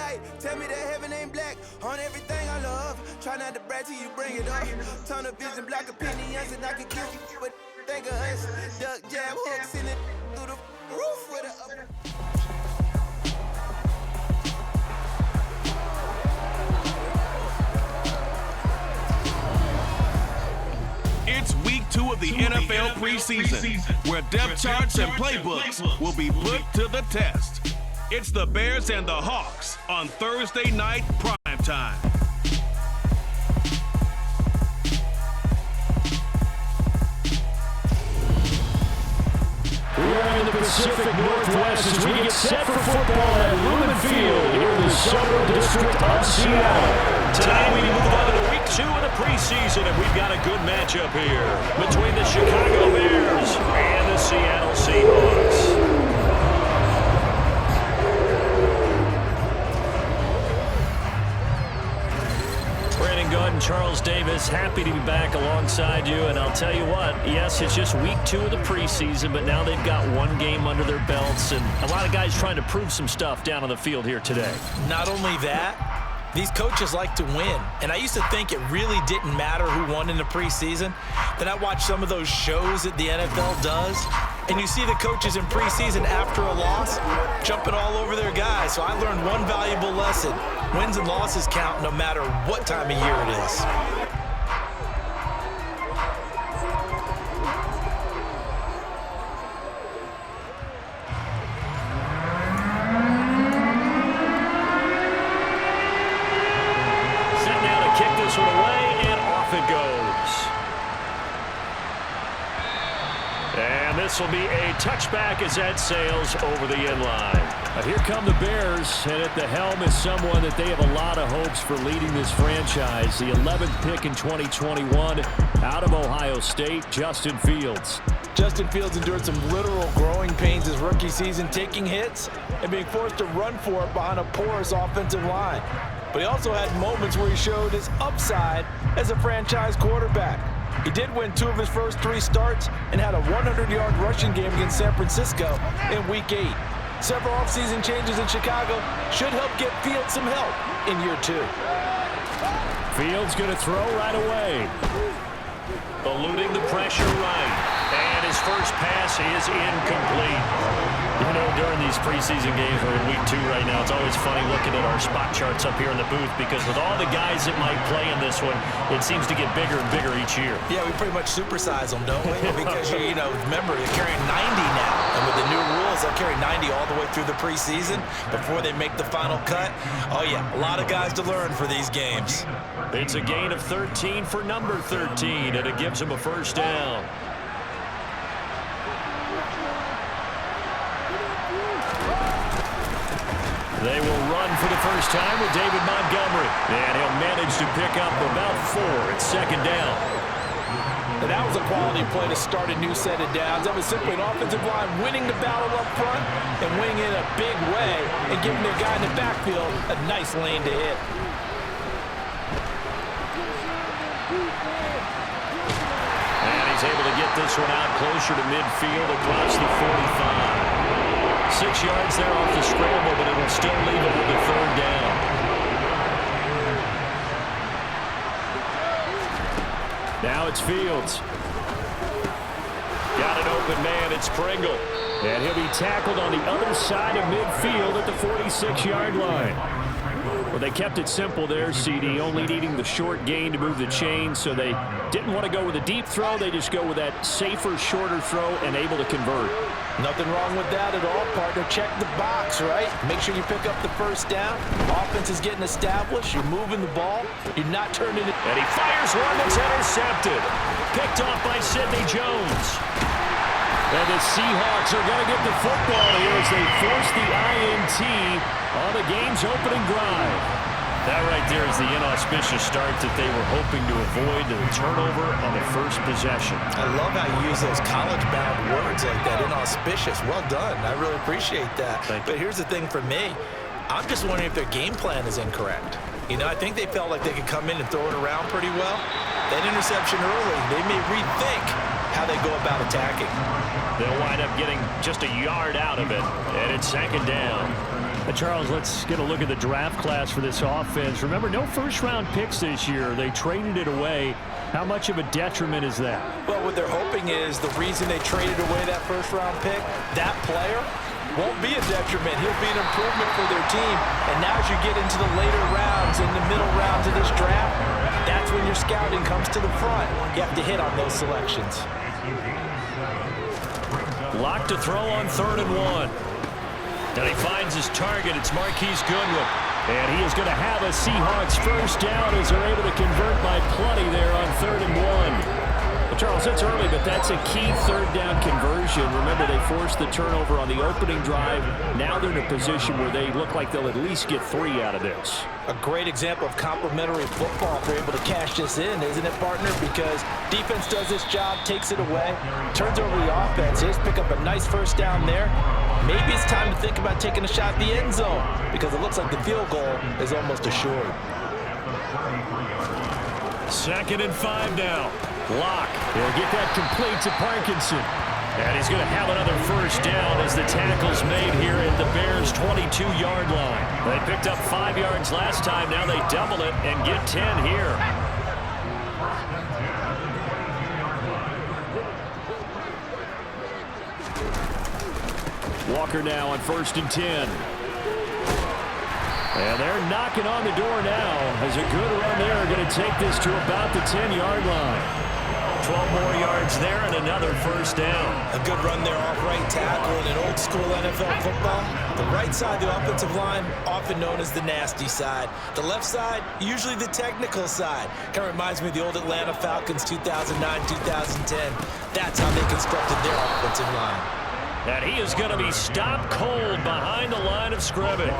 night. Tell me that heaven ain't black on everything I love. Try not to brag till you bring it up. Tunnel vision, black opinions, and I can kill you. But think of us. Duck, jab, hooks in it through the roof with a up. It's week 2 of the NFL preseason, where depth charts and playbooks will be put to the test. It's the Bears and the Hawks on Thursday night primetime. We are in the Pacific Northwest as we get set for football at Lumen Field here in the Southern District of Seattle. Tonight we move on to week 2 of the preseason, and we've got a good matchup here between the Chicago Bears and the Seattle Seahawks. Charles Davis, happy to be back alongside you, and I'll tell you what, yes, it's just week 2 of the preseason, but now they've got one game under their belts, and a lot of guys trying to prove some stuff down on the field here today. Not only that, these coaches like to win, and I used to think it really didn't matter who won in the preseason. Then I watched some of those shows that the NFL does, and you see the coaches in preseason after a loss jumping all over their guys. So I learned one valuable lesson. Wins and losses count no matter what time of year it is. Set now to kick this one away, and off it goes. And this will be a touchback as that sails over the end line. Here come the Bears, and at the helm is someone that they have a lot of hopes for leading this franchise. The 11th pick in 2021 out of Ohio State, Justin Fields. Justin Fields endured some literal growing pains his rookie season, taking hits and being forced to run for it behind a porous offensive line. But he also had moments where he showed his upside as a franchise quarterback. He did win 2 of his first 3 starts and had a 100-yard rushing game against San Francisco in Week 8. Several offseason changes in Chicago should help get Fields some help in year 2. Fields going to throw right away. Eluding the pressure right. And his first pass is incomplete. You know, during these preseason games, we're in week 2 right now, it's always funny looking at our spot charts up here in the booth, because with all the guys that might play in this one, it seems to get bigger and bigger each year. Yeah, we pretty much supersize them, don't we? Because, you know, remember, they're carrying 90 now. And with the new rules, they'll carry 90 all the way through the preseason before they make the final cut. Oh, yeah, a lot of guys to learn for these games. It's a gain of 13 for number 13, and it gives him a first down. They will run for the first time with David Montgomery. And he'll manage to pick up about 4 at second down. And that was a quality play to start a new set of downs. That was simply an offensive line winning the battle up front and winning in a big way and giving their guy in the backfield a nice lane to hit. And he's able to get this one out closer to midfield across the 45. 6 yards there off the scramble, but it'll still leave it with a third down. Now it's Fields. Got an open man, it's Pringle. And he'll be tackled on the other side of midfield at the 46-yard line. Well, they kept it simple there, CD, only needing the short gain to move the chain, so they didn't want to go with a deep throw. They just go with that safer, shorter throw and able to convert. Nothing wrong with that at all, partner. Check the box, right? Make sure you pick up the first down. Offense is getting established. You're moving the ball. You're not turning it. And he fires one that's intercepted. Picked off by Sidney Jones. And the Seahawks are going to get the football here as they force the INT on the game's opening drive. That right there is the inauspicious start that they were hoping to avoid, the turnover on the first possession. I love how you use those college-bound words like that, inauspicious. Well done. I really appreciate that. But here's the thing for me. I'm just wondering if their game plan is incorrect. You know, I think they felt like they could come in and throw it around pretty well. That interception early, they may rethink how they go about attacking. They'll wind up getting just a yard out of it, and it's second down. Charles, let's get a look at the draft class for this offense. Remember, no first-round picks this year. They traded it away. How much of a detriment is that? Well, what they're hoping is the reason they traded away that first-round pick, that player won't be a detriment. He'll be an improvement for their team. And now as you get into the later rounds and the middle rounds of this draft, that's when your scouting comes to the front. You have to hit on those selections. Lock to throw on 3rd and 1. And he finds his target. It's Marquise Goodwin. And he is going to have a Seahawks first down as they're able to convert by plenty there on 3rd and 1. Well, Charles, it's early, but that's a key 3rd down conversion. Remember, they forced the turnover on the opening drive. Now they're in a position where they look like they'll at least get 3 out of this. A great example of complementary football if they're able to cash this in, isn't it, partner? Because defense does this job, takes it away, turns over the offense. Just pick up a nice first down there. Maybe it's time to think about taking a shot at the end zone because it looks like the field goal is almost assured. 2nd and 5 now. Lock. He'll get that complete to Parkinson. And he's going to have another first down as the tackle's made here at the Bears' 22-yard line. They picked up 5 yards last time. Now they double it and get 10 here. Walker now on 1st and 10. And they're knocking on the door now as a good run there. Going to take this to about the 10-yard line. 12 more yards there and another first down. A good run there off right tackle in an old-school NFL football. The right side, the offensive line, often known as the nasty side. The left side, usually the technical side. Kind of reminds me of the old Atlanta Falcons 2009, 2010. That's how they constructed their offensive line. And he is going to be stopped cold behind the line of scrimmage.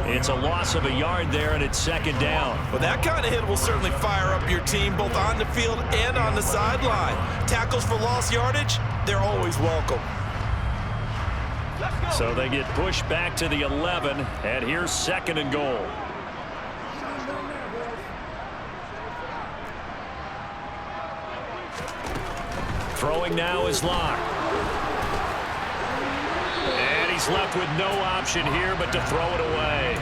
It's a loss of a yard there, and it's 2nd down. Well, that kind of hit will certainly fire up your team both on the field and on the sideline. Tackles for lost yardage, they're always welcome. So they get pushed back to the 11, and here's 2nd and goal. Throwing now is Lock. He's left with no option here but to throw it away.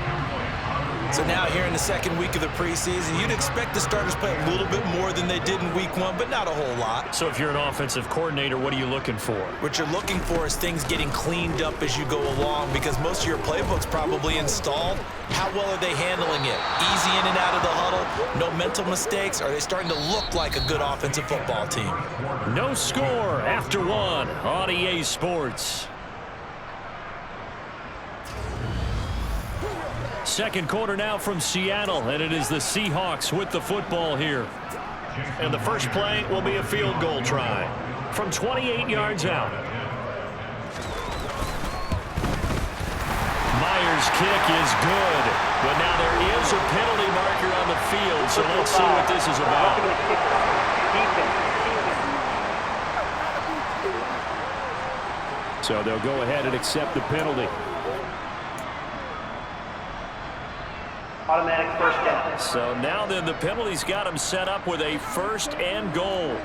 So now here in the 2nd week of the preseason, you'd expect the starters play a little bit more than they did in week 1, but not a whole lot. So if you're an offensive coordinator, what are you looking for? What you're looking for is things getting cleaned up as you go along because most of your playbook's probably installed. How well are they handling it? Easy in and out of the huddle? No mental mistakes? Are they starting to look like a good offensive football team? No score after 1 on EA Sports. 2nd quarter now from Seattle, and it is the Seahawks with the football here. And the first play will be a field goal try from 28 yards out. Myers' kick is good, but now there is a penalty marker on the field, so let's see what this is about. So they'll go ahead and accept the penalty. Automatic first down. So now then the penalty's got him set up with a 1st and goal.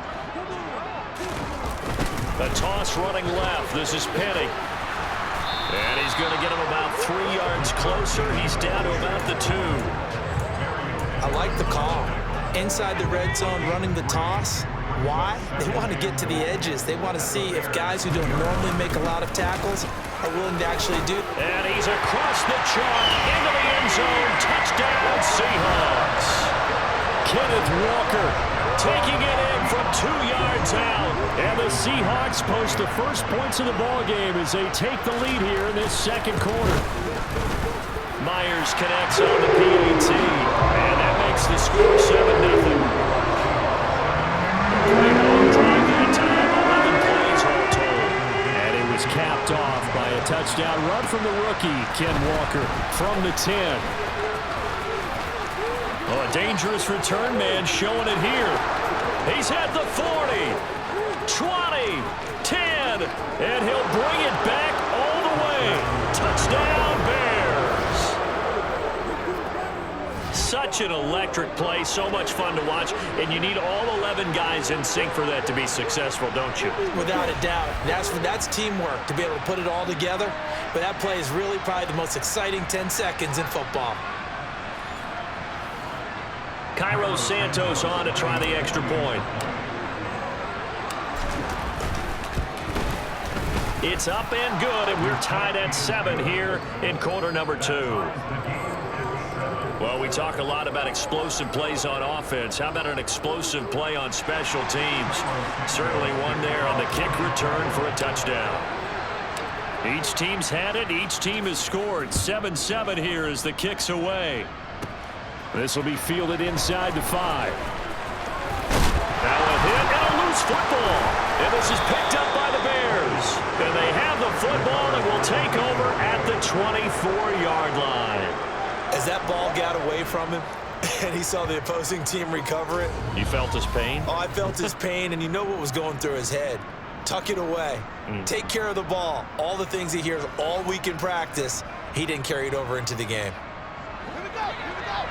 A toss running left. This is Penny. And he's going to get him about 3 yards closer. He's down to about the 2. I like the call. Inside the red zone, running the toss. Why? They want to get to the edges. They want to see if guys who don't normally make a lot of tackles are willing to actually do. And he's across the chalk into the end zone. Touchdown, Seahawks. Kenneth Walker taking it in from 2 yards out. And the Seahawks post the first points of the ball game as they take the lead here in this 2nd quarter. Myers connects on the PAT. And that makes the score 7-0. Great long drive that time, 11 plays all told. And it was capped off by a touchdown run from the rookie, Ken Walker, from the 10. Oh, a dangerous return man showing it here. He's at the 40, 20, 10, and he'll bring it back all the way. Touchdown, Bears. Such such an electric play, so much fun to watch, and you need all 11 guys in sync for that to be successful, don't you? Without a doubt. That's teamwork, to be able to put it all together. But that play is really probably the most exciting 10 seconds in football. Cairo Santos on to try the extra point. It's up and good, and we're tied at 7 here in quarter number 2. Well, we talk a lot about explosive plays on offense. How about an explosive play on special teams? Certainly one there on the kick return for a touchdown. Each team's had it. Each team has scored. 7-7 here as the kick's away. This will be fielded inside the 5. Now a hit and a loose football. And this is picked up by the Bears. And they have the football and will take over at the 24-yard line. As that ball got away from him and he saw the opposing team recover it. You felt his pain? Oh, I felt his pain, and you know what was going through his head. Tuck it away. Take care of the ball. All the things he hears all week in practice, he didn't carry it over into the game. Here we go. Here we go.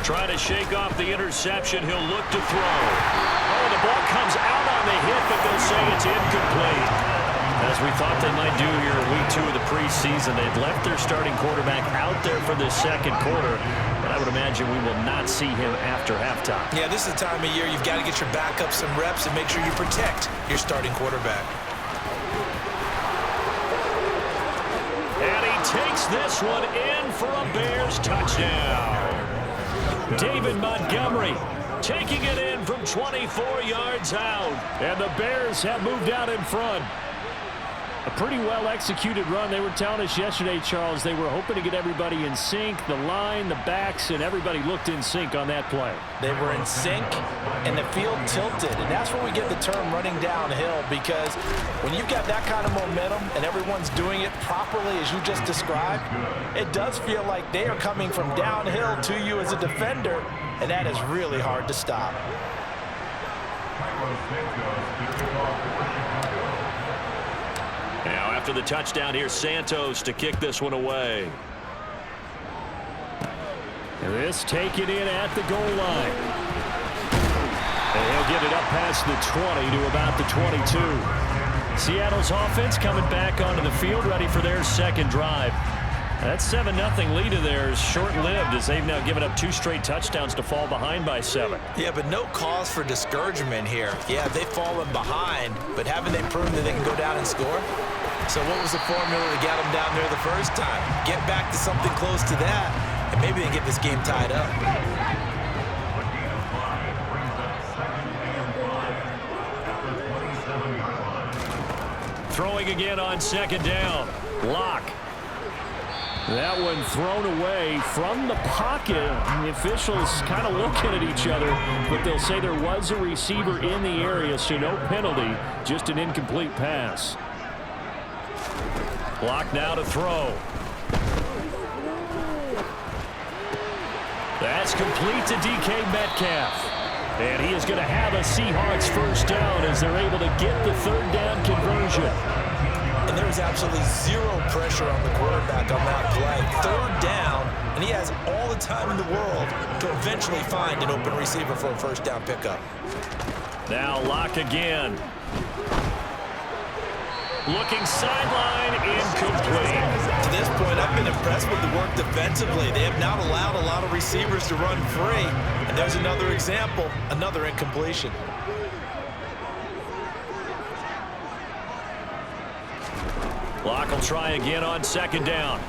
Trying to shake off the interception. He'll look to throw. Oh, the ball comes out on the hit, but they'll say it's incomplete. As we thought they might do here in week 2 of the preseason, they'd left their starting quarterback out there for this second quarter, but I would imagine we will not see him after halftime. Yeah, this is the time of year you've got to get your backup some reps and make sure you protect your starting quarterback. And he takes this one in for a Bears touchdown. David Montgomery taking it in from 24 yards out. And the Bears have moved out in front. A pretty well-executed run. They were telling us yesterday, Charles, they were hoping to get everybody in sync, the line, the backs, and everybody looked in sync on that play. They were in sync, and the field tilted, and that's where we get the term running downhill, because when you've got that kind of momentum and everyone's doing it properly as you just described, it does feel like they are coming from downhill to you as a defender, and that is really hard to stop. Now after the touchdown, here's Santos to kick this one away. And this taken in at the goal line. And he'll get it up past the 20 to about the 22. Seattle's offense coming back onto the field, ready for their second drive. That 7-0 lead of theirs short-lived as they've now given up 2 straight touchdowns to fall behind by 7. Yeah, but no cause for discouragement here. Yeah, they've fallen behind, but haven't they proven that they can go down and score? So what was the formula to get them down there the first time? Get back to something close to that, and maybe they get this game tied up. Throwing again on second down. Lock. That one thrown away from the pocket. The officials kind of looking at each other, but they'll say there was a receiver in the area, so no penalty, just an incomplete pass. Lock now to throw. That's complete to DK Metcalf. And he is going to have a Seahawks first down as they're able to get the third down conversion. And there was absolutely zero pressure on the quarterback on that play. Third down, and he has all the time in the world to eventually find an open receiver for a first down pickup. Now Lock again. Looking sideline, incomplete. To this point, I've been impressed with the work defensively. They have not allowed a lot of receivers to run free. And there's another example, another incompletion. Lock will try again on second down.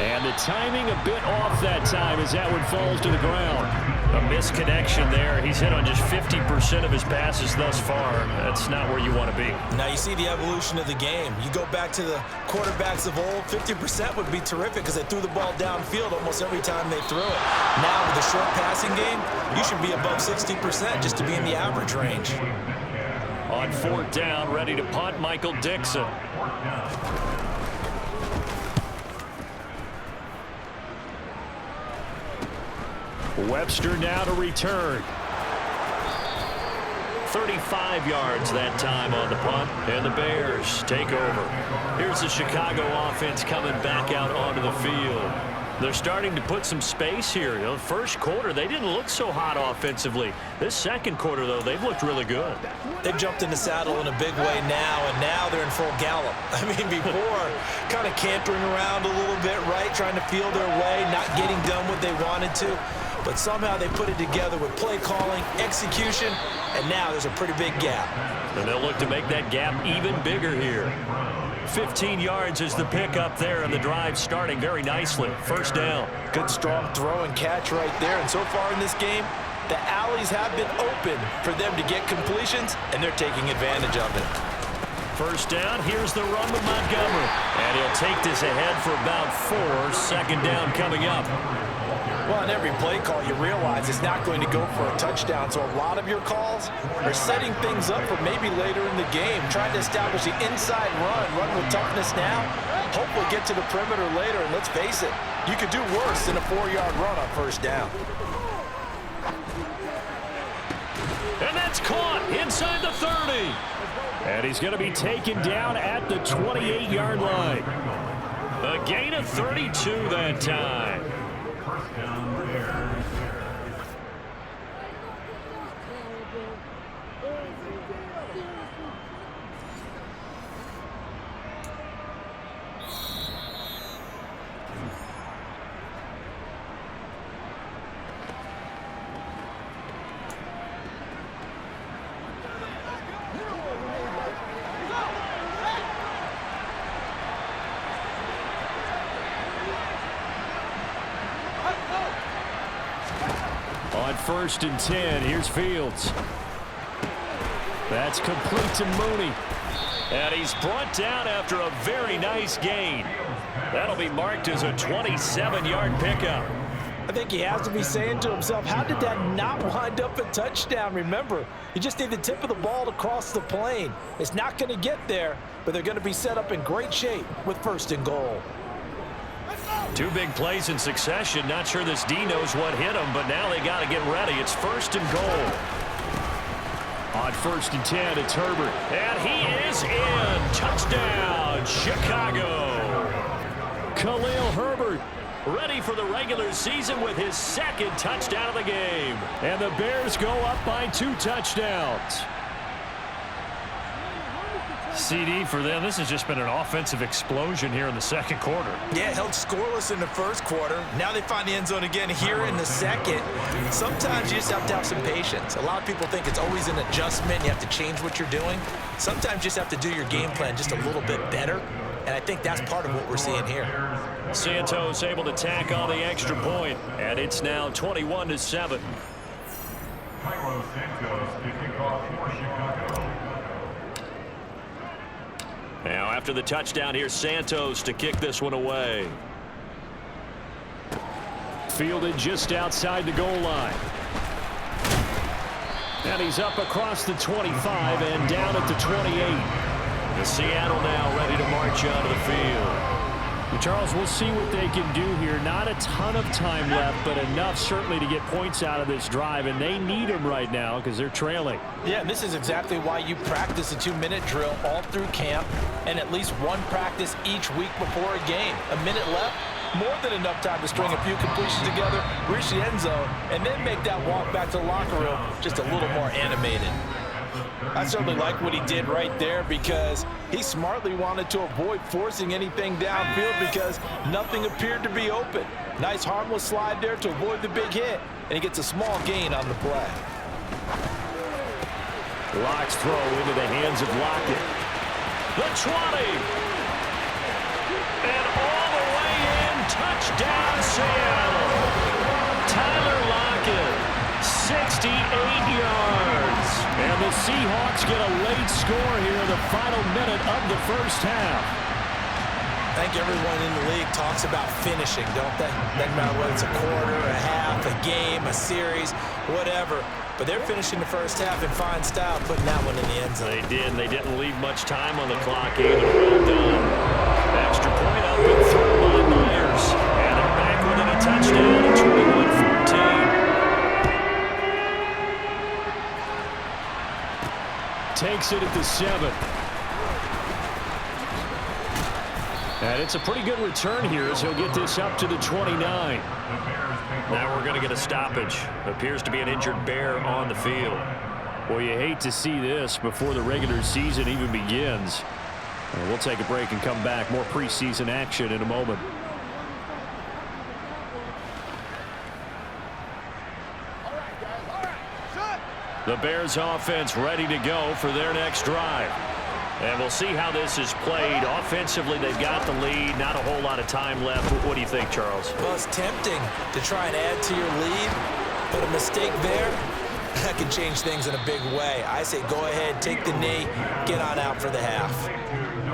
And the timing a bit off that time as that one falls to the ground. A misconnection there. He's hit on just 50% of his passes thus far. That's not where you want to be. Now you see the evolution of the game. You go back to the quarterbacks of old, 50% would be terrific because they threw the ball downfield almost every time they threw it. Now with the short passing game, you should be above 60% just to be in the average range. On fourth down, ready to punt, Michael Dixon. Webster now to return. 35 yards that time on the punt, and the Bears take over. Here's the Chicago offense coming back out onto the field. They're starting to put some space here. You know, first quarter, they didn't look so hot offensively. This second quarter, though, they've looked really good. They've jumped in the saddle in a big way now, and now they're in full gallop. I mean, before, kind of cantering around a little bit, right, trying to feel their way, not getting done what they wanted to. But somehow they put it together with play calling, execution, and now there's a pretty big gap. And they'll look to make that gap even bigger here. 15 yards is the pickup there, and the drive starting very nicely. First down. Good strong throw and catch right there. And so far in this game, the alleys have been open for them to get completions, and they're taking advantage of it. First down, here's the run with Montgomery. And he'll take this ahead for about 4. Second down coming up. Well, in every play call, you realize it's not going to go for a touchdown, so a lot of your calls are setting things up for maybe later in the game, trying to establish the inside run with toughness now, hopefully get to the perimeter later, and let's face it, you could do worse than a 4-yard run on first down. And that's caught inside the 30. And he's going to be taken down at the 28-yard line. A gain of 32 that time. On 1st and 10, here's Fields. That's complete to Mooney. And he's brought down after a very nice gain. That'll be marked as a 27-yard pickup. I think he has to be saying to himself, how did that not wind up a touchdown? Remember, you just need the tip of the ball to cross the plane. It's not going to get there, but they're going to be set up in great shape with 1st and goal. 2 big plays in succession. Not sure this D knows what hit him, but now they got to get ready. It's 1st and goal. On 1st and 10, it's Herbert. And he is in. Touchdown, Chicago. Khalil Herbert. Ready for the regular season with his 2nd touchdown of the game. And the Bears go up by 2 touchdowns. CD for them, this has just been an offensive explosion here in the second quarter. Yeah, held scoreless in the first quarter. Now they find the end zone again here in the second. Sometimes you just have to have some patience. A lot of people think it's always an adjustment. You have to change what you're doing. Sometimes you just have to do your game plan just a little bit better. And I think that's part of what we're seeing here. Santos able to tack on the extra point, and it's now 21-7. Now after the touchdown, here's Santos to kick this one away. Fielded just outside the goal line. And he's up across the 25 and down at the 28. The Seattle now ready to march onto the field. Charles, we'll see what they can do here. Not a ton of time left, but enough certainly to get points out of this drive, and they need them right now because they're trailing. Yeah, and this is exactly why you practice a 2-minute drill all through camp and at least one practice each week before a game. A minute left, more than enough time to string a few completions together, reach the end zone, and then make that walk back to the locker room just a little more animated. I certainly like what he did right there because he smartly wanted to avoid forcing anything downfield because nothing appeared to be open. Nice harmless slide there to avoid the big hit, and he gets a small gain on the play. Locke's throw into the hands of Lockett. The 20. And all the way in, touchdown Seattle. Tyler Lockett, 68 yards. And the Seahawks get a late score here in the final minute of the first half. I think everyone in the league talks about finishing, don't they? Doesn't matter whether it's a quarter, a half, a game, a series, whatever. But they're finishing the first half in fine style, putting that one in the end zone. They did, and they didn't leave much time on the clock either. Well done. Extra point up and through by Myers. And they're back within a touchdown at 21-14. takes it at the 7. And it's a pretty good return here as he'll get this up to the 29. Now we're going to get a stoppage. Appears to be an injured Bear on the field. Well, you hate to see this before the regular season even begins. We'll take a break and come back. More preseason action in a moment. The Bears offense ready to go for their next drive. And we'll see how this is played. Offensively, they've got the lead. Not a whole lot of time left. What do you think, Charles? Well, it's tempting to try and add to your lead, but a mistake there, that can change things in a big way. I say go ahead, take the knee, get on out for the half.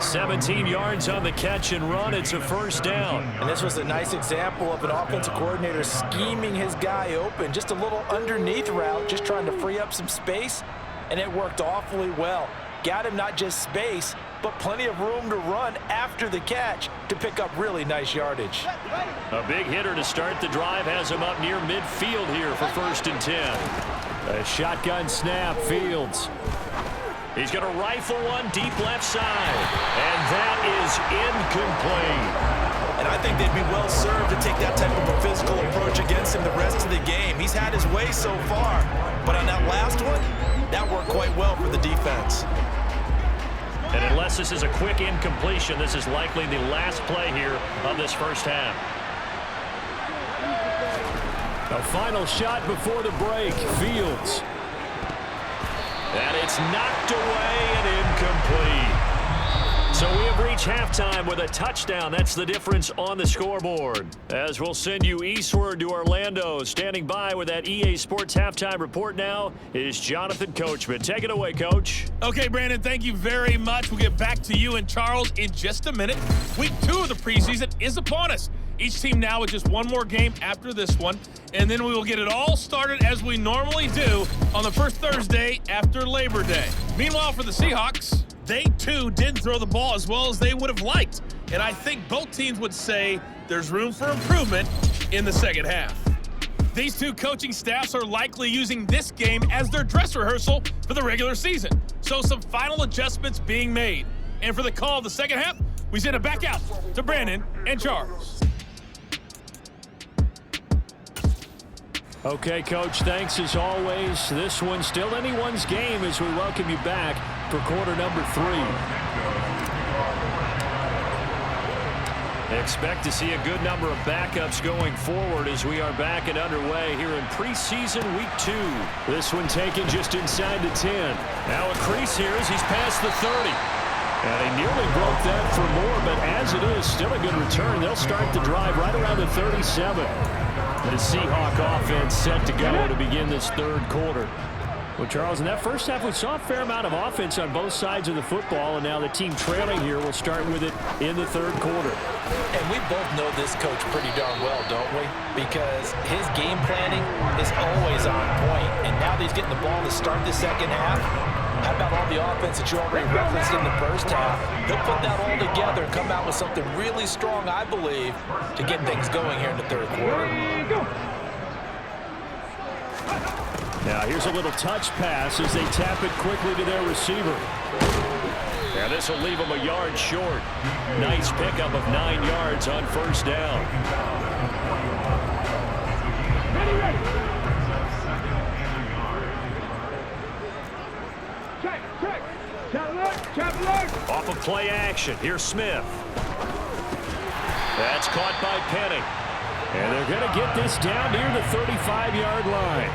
17 yards on the catch and run. It's a first down. And this was a nice example of an offensive coordinator scheming his guy open. Just a little underneath route, just trying to free up some space, and it worked awfully well. Got him not just space, but plenty of room to run after the catch to pick up really nice yardage. A big hitter to start the drive has him up near midfield here for 1st and 10. A shotgun snap, Fields. He's going to rifle one deep left side, and that is incomplete. And I think they'd be well served to take that type of a physical approach against him the rest of the game. He's had his way so far, but on that last one, that worked quite well for the defense. And unless this is a quick incompletion, this is likely the last play here of this first half. A final shot before the break. Fields. And it's knocked away and incomplete. So we have reached halftime with a touchdown. That's the difference on the scoreboard. As we'll send you eastward to Orlando. Standing by with that EA Sports halftime report now is Jonathan Coachman. Take it away, Coach. Okay, Brandon, thank you very much. We'll get back to you and Charles in just a minute. Week 2 of the preseason is upon us. Each team now with just one more game after this one, and then we will get it all started as we normally do on the first Thursday after Labor Day. Meanwhile, for the Seahawks, they too didn't throw the ball as well as they would have liked, and I think both teams would say there's room for improvement in the second half. These two coaching staffs are likely using this game as their dress rehearsal for the regular season, so some final adjustments being made. And for the call of the second half, we send it back out to Brandon and Charles. Okay, Coach, thanks as always. This one's still anyone's game as we welcome you back for quarter number 3. Expect to see a good number of backups going forward as we are back and underway here in preseason week 2. This one taken just inside the 10. Now a crease here as he's past the 30. And he nearly broke that for more, but as it is, still a good return. They'll start the drive right around the 37. The Seahawk offense set to go to begin this third quarter. Well, Charles, in that first half, we saw a fair amount of offense on both sides of the football, and now the team trailing here will start with it in the third quarter. And we both know this coach pretty darn well, don't we? Because his game planning is always on point, and now that he's getting the ball to start the second half, how about all the offense that you already referenced in the first half? He'll put that all together and come out with something really strong, I believe, to get things going here in the third quarter. Now here's a little touch pass as they tap it quickly to their receiver. And this will leave them a yard short. Nice pickup of 9 yards on first down. Off of play action. Here's Smith. That's caught by Penny. And they're going to get this down near the 35-yard line.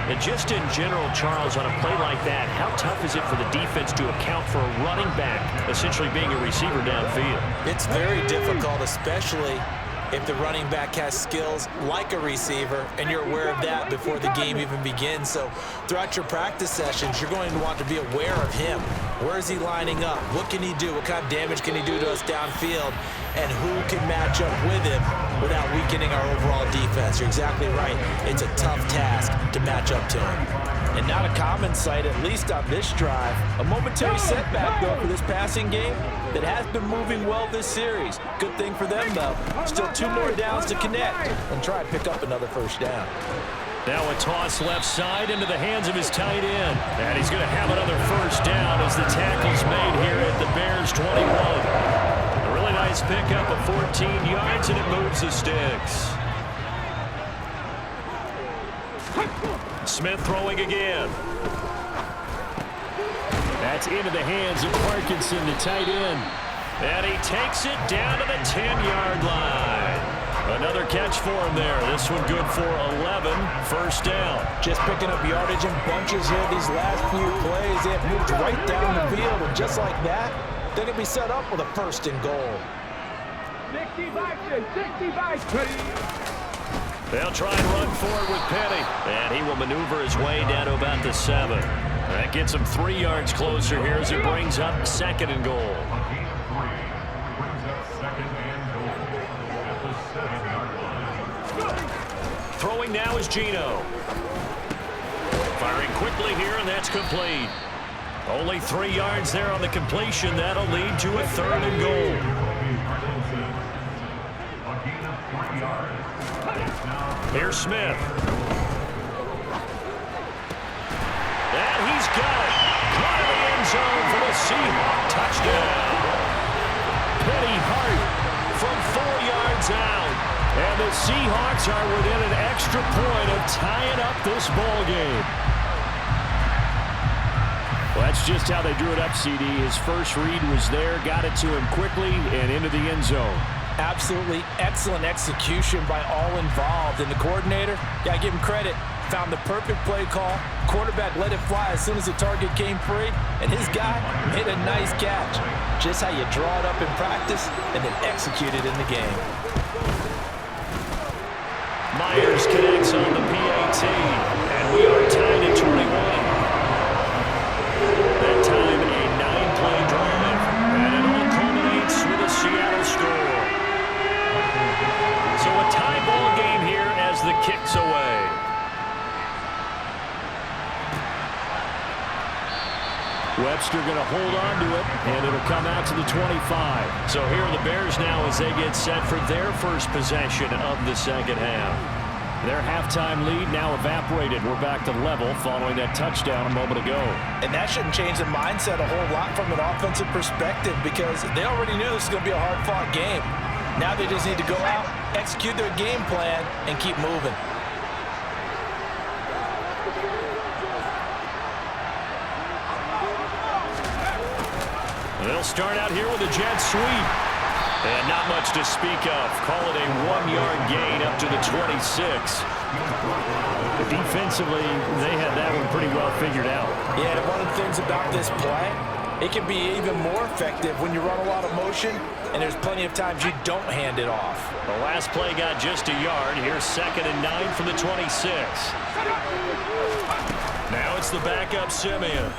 And just in general, Charles, on a play like that, how tough is it for the defense to account for a running back essentially being a receiver downfield? It's very difficult, especially if the running back has skills like a receiver, and you're aware of that before the game even begins. So throughout your practice sessions, you're going to want to be aware of him. Where is he lining up? What can he do? What kind of damage can he do to us downfield? And who can match up with him without weakening our overall defense? You're exactly right. It's a tough task to match up to him. And not a common sight, at least on this drive. A momentary setback, though, for this passing game that has been moving well this series. Good thing for them, though. Still 2 more downs to connect and try and pick up another first down. Now a toss left side into the hands of his tight end. And he's going to have another first down as the tackle's made here at the Bears 21. A really nice pickup of 14 yards, and it moves the sticks. Smith throwing again. That's into the hands of Parkinson, the tight end. And he takes it down to the 10-yard line. Another catch for him there. This one good for 11. First down. Just picking up yardage in bunches here these last few plays. They have moved right down the field, and just like that, they're going to be set up with a first and goal. 65. They'll try and run forward with Penny. And he will maneuver his way down to about the 7. That gets him 3 yards closer here as it brings up second and goal. Throwing now is Gino. Firing quickly here, and that's complete. Only 3 yards there on the completion. That'll lead to a third and goal. Here's Smith. And he's got it. Caught in the end zone for the Seahawks touchdown. Penny Hart from 4 yards out. And the Seahawks are within an extra point of tying up this ball game. Well, that's just how they drew it up, CD. His first read was there, got it to him quickly, and into the end zone. Absolutely excellent execution by all involved. And the coordinator, got to give him credit, found the perfect play call. Quarterback let it fly as soon as the target came free, and his guy made a nice catch. Just how you draw it up in practice and then execute it in the game. Myers connects on the PAT, and we are tied at 21. That time a 9-play drive, and it all culminates with a Seattle score. So a tie ball game here as the kick's away. Webster going to hold on to it, and it'll come out to the 25. So here are the Bears now as they get set for their first possession of the second half. Their halftime lead now evaporated. We're back to level following that touchdown a moment ago. And that shouldn't change the mindset a whole lot from an offensive perspective because they already knew this was going to be a hard-fought game. Now they just need to go out, execute their game plan, and keep moving. They'll start out here with a jet sweep. And not much to speak of. Call it a 1-yard gain up to the 26. Defensively, they had that one pretty well figured out. Yeah, and one of the things about this play, it can be even more effective when you run a lot of motion, and there's plenty of times you don't hand it off. The last play got just a yard. Here's 2nd and 9 from the 26. Now it's the backup Simeon.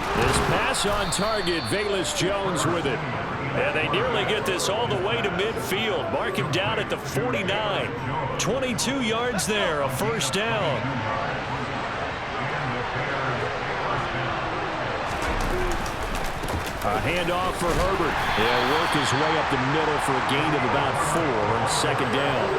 This pass on target, Velus Jones with it. And they nearly get this all the way to midfield. Mark him down at the 49. 22 yards there, a first down. A handoff for Herbert. He'll work his way up the middle for a gain of about 4 on second down.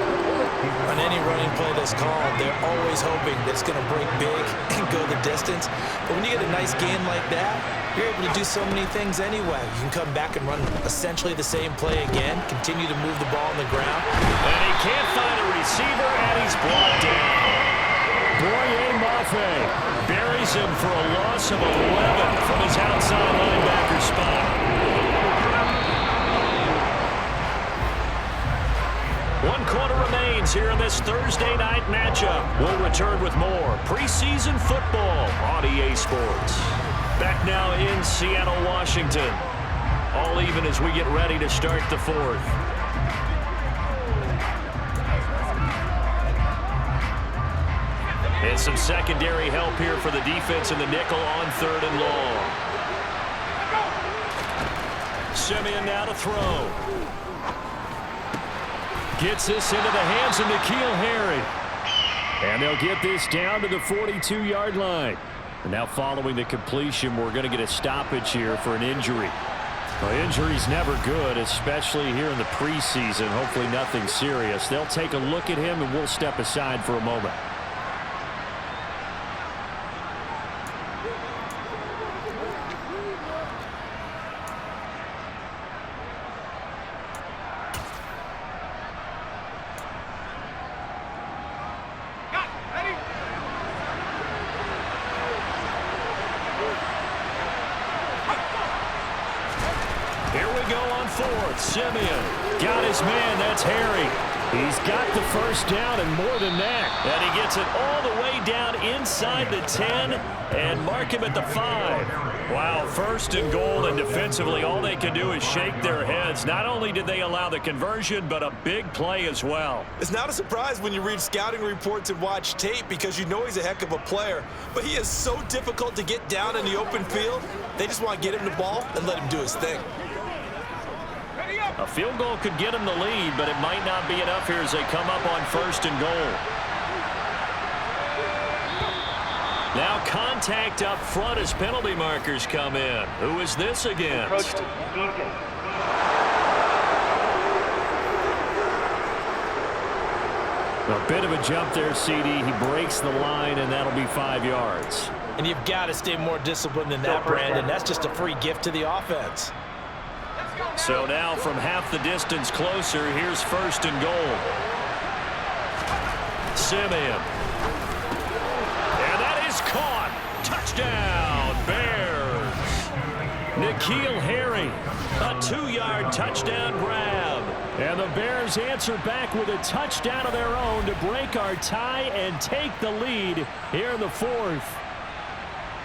On any running play that's called, they're always hoping that it's going to break big and go the distance. But when you get a nice gain like that, you're able to do so many things anyway. You can come back and run essentially the same play again, continue to move the ball on the ground. And he can't find a receiver, and he's brought down. Boye Mafe Buries him for a loss of 11 from his outside linebacker spot. 1 quarter remains here in this Thursday night matchup. We'll return with more preseason football on EA Sports. Back now in Seattle, Washington. All even as we get ready to start the 4th. And some secondary help here for the defense in the nickel on 3rd and long. Simeon now to throw. Gets this into the hands of N'Keal Harry. And they'll get this down to the 42-yard line. And now following the completion, we're going to get a stoppage here for an injury. Well, injury's never good, especially here in the preseason. Hopefully nothing serious. They'll take a look at him, and we'll step aside for a moment. Simeon got his man. That's Harry. He's got the first down and more than that. And he gets it all the way down inside the 10 and mark him at the 5. Wow, first and goal, and defensively all they can do is shake their heads. Not only did they allow the conversion, but a big play as well. It's not a surprise when you read scouting reports and watch tape because you know he's a heck of a player. But he is so difficult to get down in the open field. They just want to get him the ball and let him do his thing. A field goal could get him the lead, but it might not be enough here as they come up on first and goal. Now contact up front as penalty markers come in. Who is this against? A bit of a jump there, CD. He breaks the line, and that'll be 5 yards. And you've got to stay more disciplined than that, Brandon. That's just a free gift to the offense. So now from half the distance closer, here's first and goal. Simeon. And that is caught. Touchdown, Bears. N'Keal Harry, a 2-yard touchdown grab. And the Bears answer back with a touchdown of their own to break our tie and take the lead here in the 4th.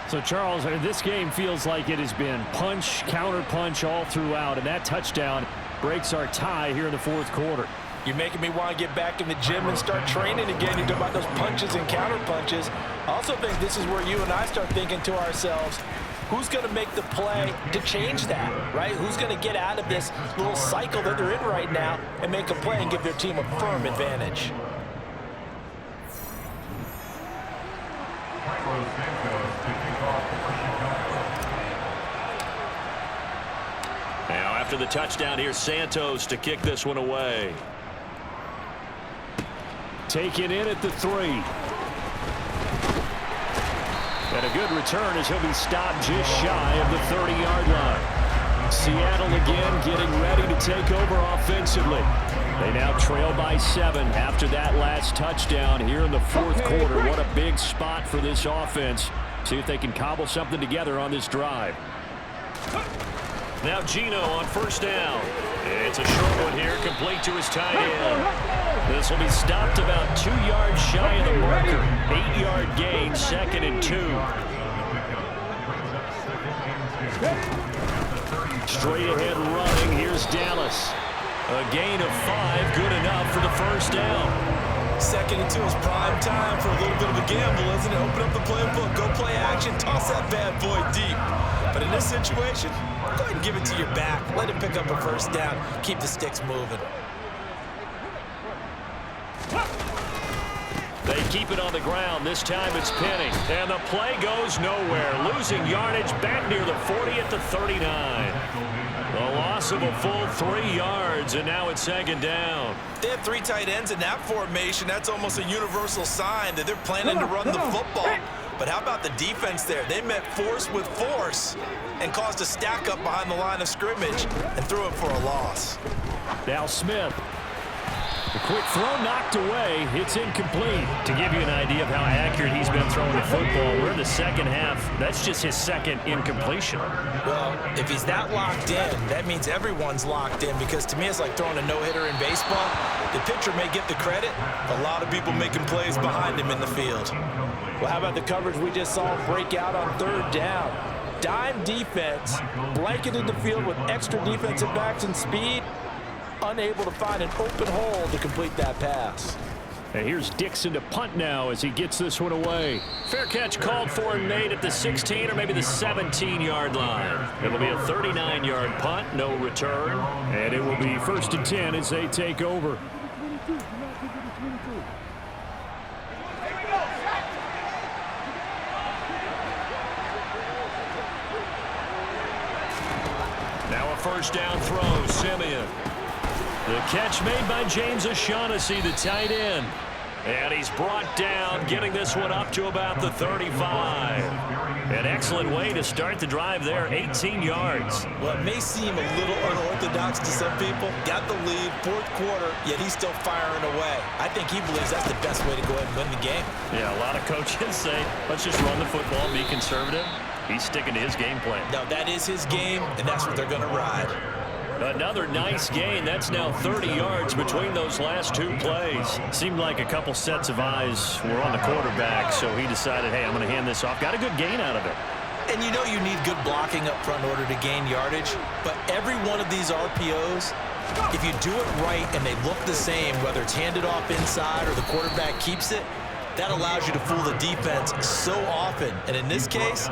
So, Charles, this game feels like it has been punch, counter-punch all throughout, and that touchdown breaks our tie here in the 4th quarter. You're making me want to get back in the gym and start training again. You talk about those punches and counter-punches. I also think this is where you and I start thinking to ourselves, who's going to make the play to change that, right? Who's going to get out of this little cycle that they're in right now and make a play and give their team a firm advantage? Now after the touchdown, here's Santos to kick this one away. Taken in at the 3. And a good return as he'll be stopped just shy of the 30-yard line. Seattle again getting ready to take over offensively. They now trail by 7 after that last touchdown here in the 4th quarter. What a big spot for this offense. See if they can cobble something together on this drive. Now Gino on first down. It's a short one here, complete to his tight end. This will be stopped about 2 yards shy of the marker. 8-yard gain, 2nd and 2. Straight ahead running, here's Dallas. A gain of 5, good enough for the first down. 2nd and 2 is prime time for a little bit of a gamble, isn't it? Open up the playbook, go play action, toss that bad boy deep. But in this situation, go ahead and give it to your back. Let him pick up a first down. Keep the sticks moving. They keep it on the ground. This time it's Penny. And the play goes nowhere. Losing yardage back near the 40 at the 39. The loss of a full 3 yards, and now it's 2nd down. They have 3 tight ends in that formation. That's almost a universal sign that they're planning to run the football. But how about the defense there? They met force with force and caused a stack up behind the line of scrimmage and threw it for a loss. Now Smith. The quick throw knocked away. It's incomplete. To give you an idea of how accurate he's been throwing the football, we're in the 2nd half. That's just his 2nd incompletion. Well, if he's that locked in, that means everyone's locked in, because to me it's like throwing a no-hitter in baseball. The pitcher may get the credit, a lot of people making plays behind him in the field. Well, how about the coverage we just saw break out on 3rd down? Dime defense, blanketed the field with extra defensive backs and speed, unable to find an open hole to complete that pass. And here's Dixon to punt now as he gets this one away. Fair catch called for and made at the 16 or maybe the 17-yard line. It'll be a 39-yard punt, no return. And it will be 1st and 10 as they take over. first down throw, Simeon. The catch made by James O'Shaughnessy, the tight end. And he's brought down, getting this one up to about the 35. An excellent way to start the drive there, 18 yards. Well, it may seem a little unorthodox to some people. Got the lead, fourth quarter, yet he's still firing away. I think he believes that's the best way to go ahead and win the game. Yeah, a lot of coaches say, let's just run the football, be conservative. He's sticking to his game plan. No, that is his game, and that's what they're going to ride. Another nice gain. That's now 30 yards between those last two plays. Seemed like a couple sets of eyes were on the quarterback, so he decided, hey, I'm going to hand this off. Got a good gain out of it. And you know you need good blocking up front in order to gain yardage, but every one of these RPOs, if you do it right and they look the same, whether it's handed off inside or the quarterback keeps it, that allows you to fool the defense so often. And in this case,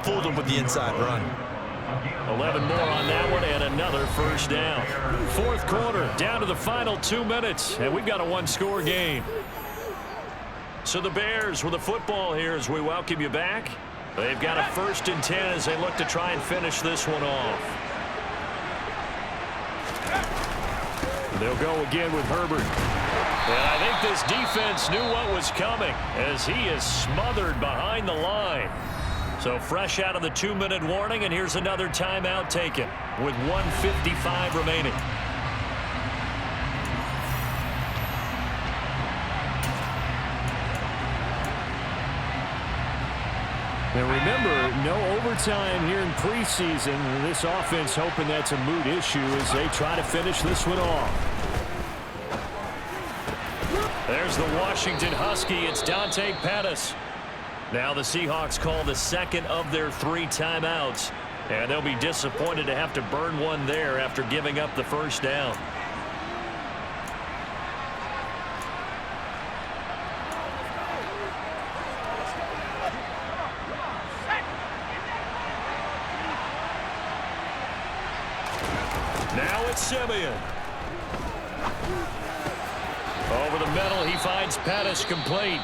fooled them with the inside run. 11 more on that one and another first down. Fourth quarter, down to the final 2 minutes, and we've got a one-score game. So the Bears with the football here as we welcome you back. They've got a 1st and 10 as they look to try and finish this one off. They'll go again with Herbert. And I think this defense knew what was coming as he is smothered behind the line. So fresh out of the 2-minute warning, and here's another timeout taken with 1:55 remaining. And remember, no overtime here in preseason. This offense hoping that's a moot issue as they try to finish this one off. There's the Washington Husky. It's Dante Pettis. Now the Seahawks call the second of their 3 timeouts. And they'll be disappointed to have to burn one there after giving up the first down. Now it's Simeon. Over the middle, he finds Pettis complete.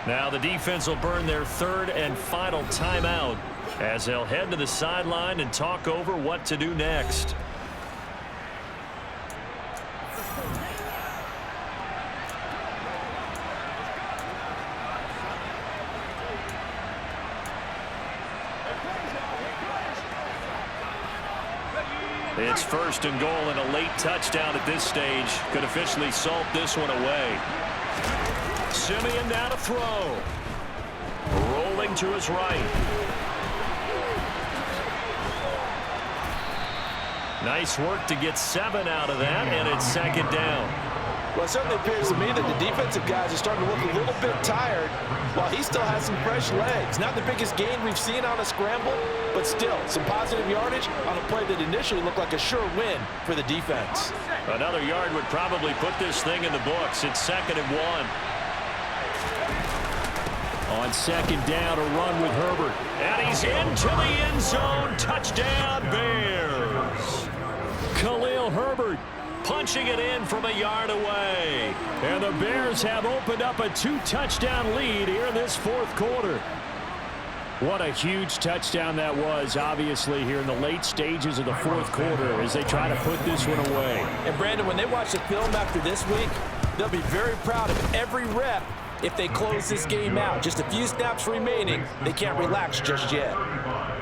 Now the defense will burn their 3rd and final timeout as they'll head to the sideline and talk over what to do next. It's 1st and goal, and a late touchdown at this stage could officially salt this one away. Simeon now to throw. Rolling to his right. Nice work to get 7 out of that, and it's 2nd down. Well, it certainly appears to me that the defensive guys are starting to look a little bit tired while he still has some fresh legs. Not the biggest gain we've seen on a scramble, but still some positive yardage on a play that initially looked like a sure win for the defense. Another yard would probably put this thing in the books. It's 2nd and 1. On 2nd down, a run with Herbert. And he's into the end zone. Touchdown, Bears. Khalil Herbert punching it in from a yard away. And the Bears have opened up a 2-touchdown lead here in this 4th quarter. What a huge touchdown that was, obviously, here in the late stages of the 4th quarter as they try to put this one away. And, Brandon, when they watch the film after this week, they'll be very proud of every rep if they close this game out. Just a few snaps remaining. They can't relax just yet.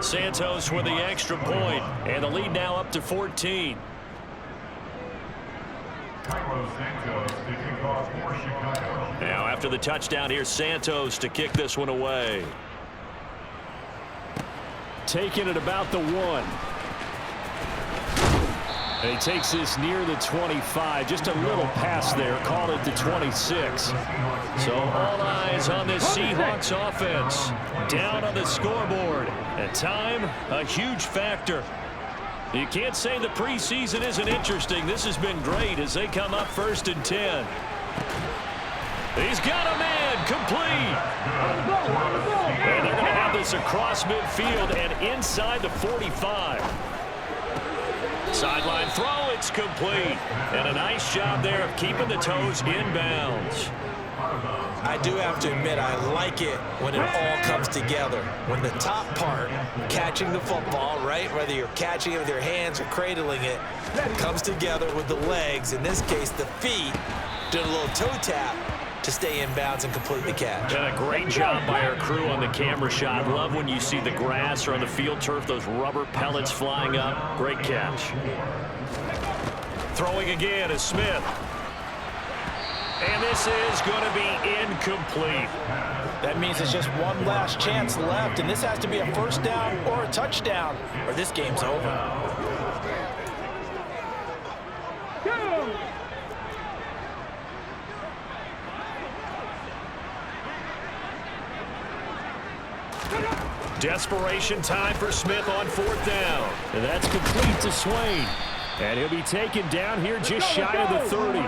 Santos with the extra point, and the lead now up to 14. Now after the touchdown, here's Santos to kick this one away. Taking it about the 1. And he takes this near the 25. Just a little pass there. Called it the 26. So all eyes on this Seahawks offense. Down on the scoreboard. And time, a huge factor. You can't say the preseason isn't interesting. This has been great as they come up 1st and 10. He's got a man complete. And they're going to have this across midfield and inside the 45. Sideline throw, it's complete. And a nice job there of keeping the toes inbounds. I do have to admit, I like it when it all comes together. When the top part, catching the football, right, whether you're catching it with your hands or cradling it, comes together with the legs, in this case the feet, doing a little toe tap to stay in bounds and complete the catch. And a great job by our crew on the camera shot. Love when you see the grass or on the field turf, those rubber pellets flying up. Great catch. Throwing again is Smith. And this is going to be incomplete. That means it's just one last chance left, and this has to be a first down or a touchdown, or this game's over. Desperation time for Smith on 4th down. And that's complete to Swain. And he'll be taken down here just shy of the 30.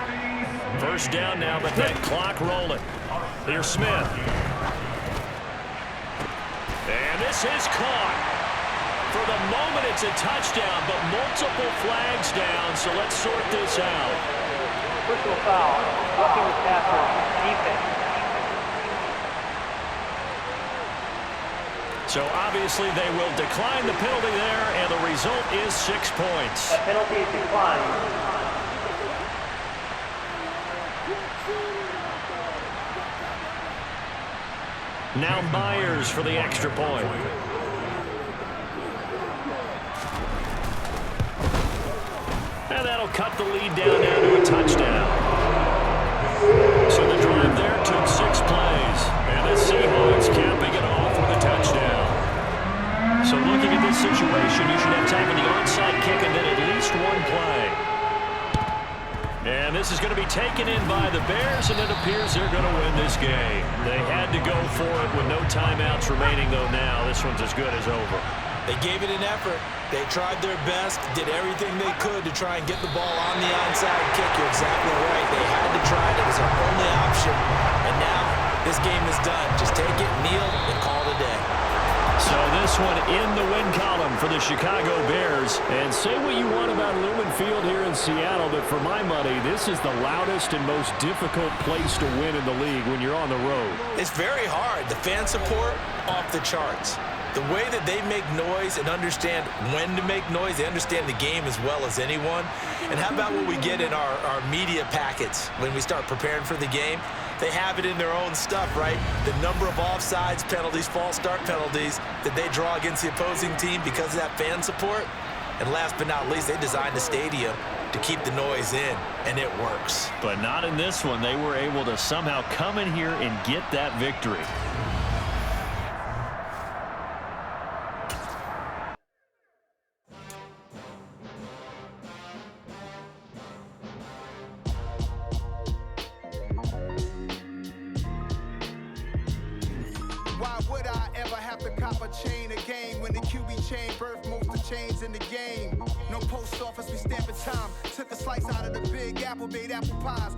First down now, but that clock rolling. Here's Smith. And this is caught. For the moment, it's a touchdown, but multiple flags down, so let's sort this out. Personal foul, blocking the passer, defense. So obviously they will decline the penalty there, and the result is 6 points. That penalty is declined. Now Myers for the extra point. And that'll cut the lead down now to a touchdown. So the drive there took 6 plays. And the Seahawks capping it off with a touchdown. So looking at this situation, you should have time for the onside kick and then at least one play. And this is going to be taken in by the Bears, and it appears they're going to win this game. They had to go for it with no timeouts remaining, though now. This one's as good as over. They gave it an effort. They tried their best, did everything they could to try and get the ball on the onside kick. You're exactly right. They had to try it. It was their only option. And now this game is done. Just take it, kneel, and call it a day. So this one in the win column for the Chicago Bears. And say what you want about Lumen Field here in Seattle, but for my money, this is the loudest and most difficult place to win in the league when you're on the road. It's very hard. The fan support, off the charts. The way that they make noise and understand when to make noise, they understand the game as well as anyone. And how about what we get in our media packets when we start preparing for the game? They have it in their own stuff, right? The number of offsides penalties, false start penalties that they draw against the opposing team because of that fan support. And last but not least, they designed the stadium to keep the noise in, and it works. But not in this one. They were able to somehow come in here and get that victory. Why would I ever have to cop a chain again when the QB chain birthed most of the chains in the game? No post office, we stamping time. Took a slice out of the big apple, made apple pies.